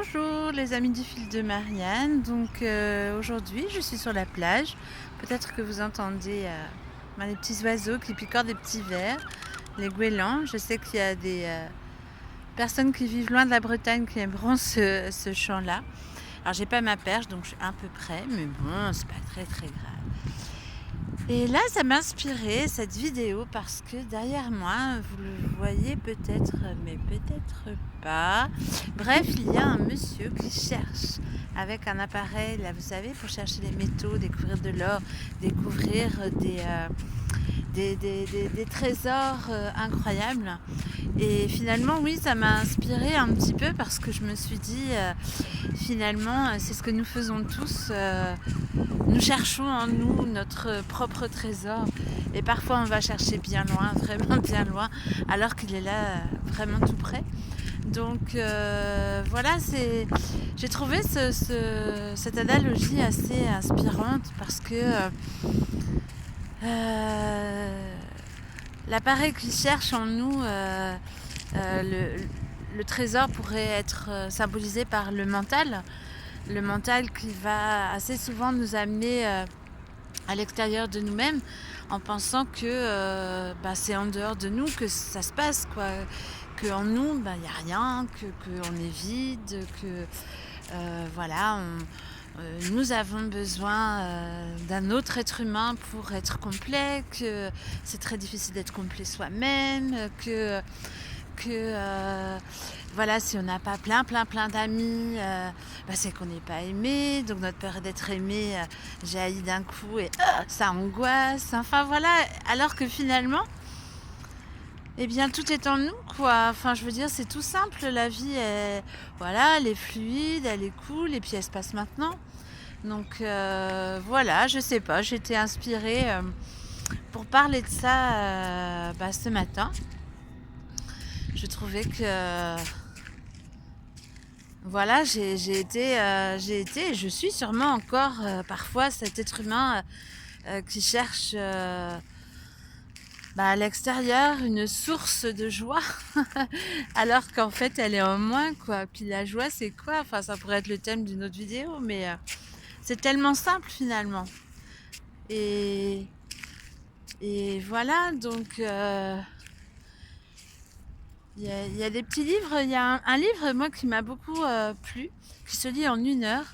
Bonjour les amis du fil de Marianne, aujourd'hui je suis sur la plage, peut-être que vous entendez les petits oiseaux qui picorent des petits vers, les goélands. Je sais qu'il y a des personnes qui vivent loin de la Bretagne qui aimeront ce chant-là. Alors j'ai pas ma perche donc je suis un peu près, mais bon c'est pas très grave. Et là, ça m'a inspiré cette vidéo parce que derrière moi, vous le voyez peut-être, mais peut-être pas. Bref, il y a un monsieur qui cherche avec un appareil, là, vous savez, pour chercher les métaux, découvrir de l'or, découvrir des trésors incroyables. Et finalement, oui, ça m'a inspiré un petit peu parce que je me suis dit, finalement, c'est ce que nous faisons tous. Nous cherchons en nous notre propre trésor et parfois on va chercher bien loin, vraiment bien loin, alors qu'il est là vraiment tout près. Donc voilà, j'ai trouvé cette analogie assez inspirante parce que l'appareil qui cherche en nous le trésor pourrait être symbolisé par le mental qui va assez souvent nous amener à l'extérieur de nous-mêmes en pensant que c'est en dehors de nous que ça se passe, quoi. Qu'en nous, il n'y a rien, qu'on est vide, que nous avons besoin d'un autre être humain pour être complet, que c'est très difficile d'être complet soi-même, que si on n'a pas plein d'amis, c'est qu'on n'est pas aimé, donc notre peur d'être aimé jaillit d'un coup et ça angoisse, enfin voilà, alors que finalement tout est en nous, quoi. Enfin, je veux dire, c'est tout simple, la vie elle est fluide, elle est cool et puis elle se passe maintenant. Donc je sais pas, j'ai été inspirée pour parler de ça ce matin. Je trouvais que j'ai été et je suis sûrement encore parfois cet être humain qui cherche à l'extérieur une source de joie alors qu'en fait elle est en moins, quoi. Puis la joie, c'est quoi? Enfin, ça pourrait être le thème d'une autre vidéo, mais c'est tellement simple finalement. Et voilà, donc il y a des petits livres. Il y a un livre, moi, qui m'a beaucoup plu, qui se lit en 1 heure.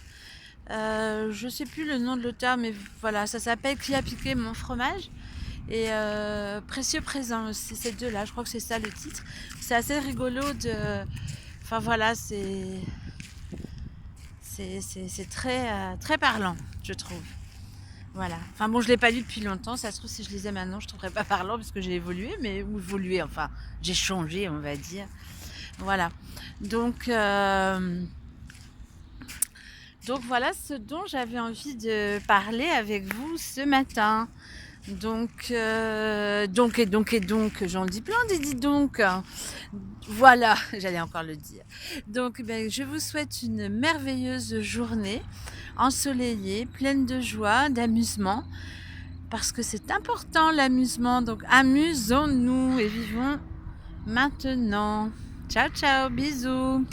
Je sais plus le nom de l'auteur, mais voilà, ça s'appelle Qui a piqué mon fromage et Précieux présent. C'est ces deux-là, je crois que c'est ça le titre. C'est assez rigolo enfin voilà, c'est très parlant, je trouve. Voilà. Enfin bon, je l'ai pas lu depuis longtemps. Ça se trouve, si je lisais maintenant, je trouverais pas parlant parce que j'ai évolué, enfin, j'ai changé, on va dire. Voilà. Donc voilà ce dont j'avais envie de parler avec vous ce matin. Donc, j'en dis plein des dis donc. Voilà, j'allais encore le dire. Donc, je vous souhaite une merveilleuse journée, ensoleillée, pleine de joie, d'amusement, parce que c'est important l'amusement. Donc, amusons-nous et vivons maintenant. Ciao, ciao, bisous.